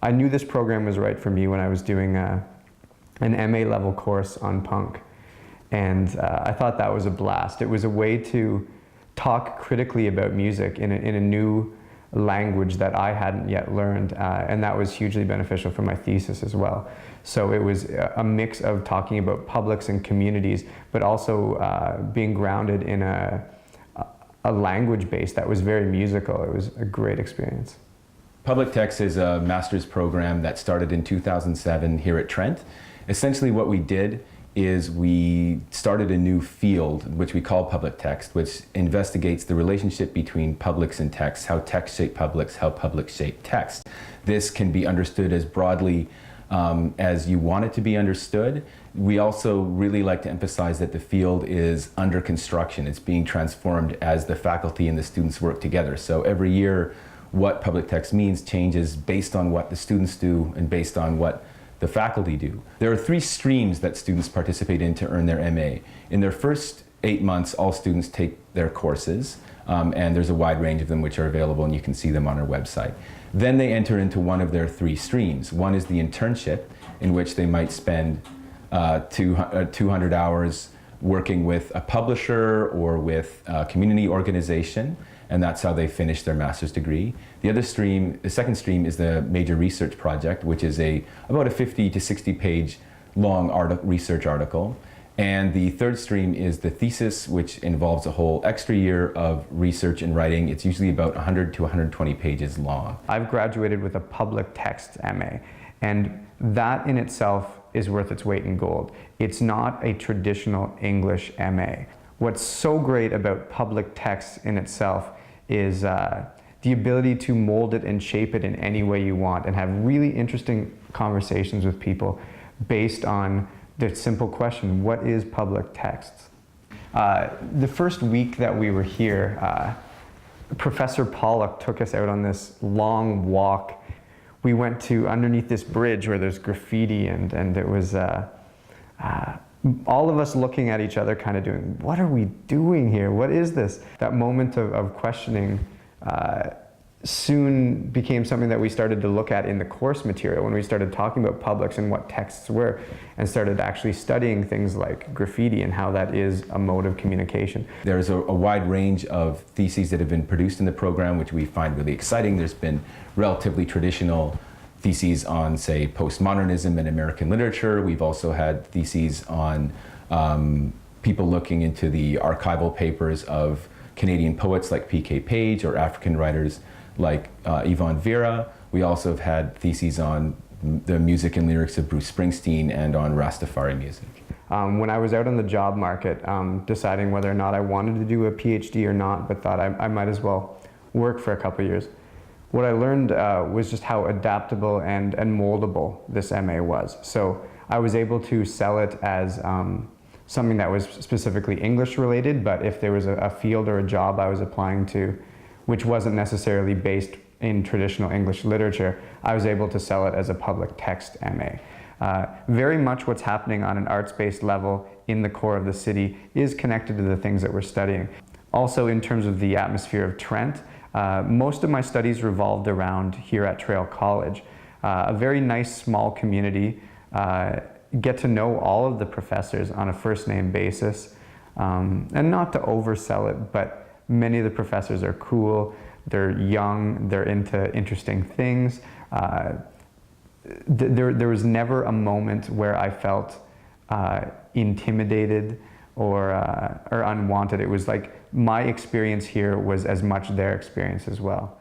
I knew this program was right for me when I was doing an MA level course on punk. And I thought that was a blast. It was a way to talk critically about music in a new language that I hadn't yet learned, and that was hugely beneficial for my thesis as well. So it was a mix of talking about publics and communities, but also being grounded in a language base that was very musical. It was a great experience. Public Texts is a master's program that started in 2007 here at Trent. Essentially what we did is we started a new field, which we call public text, which investigates the relationship between publics and texts, how texts shape publics, how publics shape text. This can be understood as broadly as you want it to be understood. We also really like to emphasize that the field is under construction. It's being transformed as the faculty and the students work together. So every year, what public text means changes based on what the students do and based on what the faculty do. There are 3 streams that students participate in to earn their MA. In their first 8 months, all students take their courses, and there's a wide range of them which are available, and you can see them on our website. Then they enter into one of their 3 streams. One is the internship, in which they might spend 200 hours working with a publisher or with a community organization, and that's how they finish their master's degree. The second stream is the major research project, which is about a 50 to 60 page long research article. And the third stream is the thesis, which involves a whole extra year of research and writing. It's usually about 100 to 120 pages long. I've graduated with a Public Texts M.A, and that in itself is worth its weight in gold. It's not a traditional English M.A. What's so great about public text in itself is the ability to mold it and shape it in any way you want and have really interesting conversations with people based on the simple question, what is public text? The first week that we were here, Professor Pollock took us out on this long walk. We went to underneath this bridge where there's graffiti, and it was all of us looking at each other kind of doing, what are we doing here? What is this? That moment of questioning soon became something that we started to look at in the course material when we started talking about publics and what texts were, and started actually studying things like graffiti and how that is a mode of communication. There's a wide range of theses that have been produced in the program, which we find really exciting. There's been relatively traditional theses on, say, postmodernism and American literature. We've also had theses on people looking into the archival papers of Canadian poets like P.K. Page or African writers like Yvonne Vera. We also have had theses on the music and lyrics of Bruce Springsteen and on Rastafari music. When I was out on the job market, deciding whether or not I wanted to do a PhD or not, but thought I might as well work for a couple of years, what I learned was just how adaptable and moldable this MA was. So I was able to sell it as something that was specifically English related, but if there was a field or a job I was applying to which wasn't necessarily based in traditional English literature, I was able to sell it as a public text MA. Very much what's happening on an arts-based level in the core of the city is connected to the things that we're studying. Also, in terms of the atmosphere of Trent, most of my studies revolved around here at Trail College. A very nice small community, get to know all of the professors on a first-name basis, and not to oversell it, but many of the professors are cool, they're young, they're into interesting things. There was never a moment where I felt intimidated or unwanted. It was like my experience here was as much their experience as well.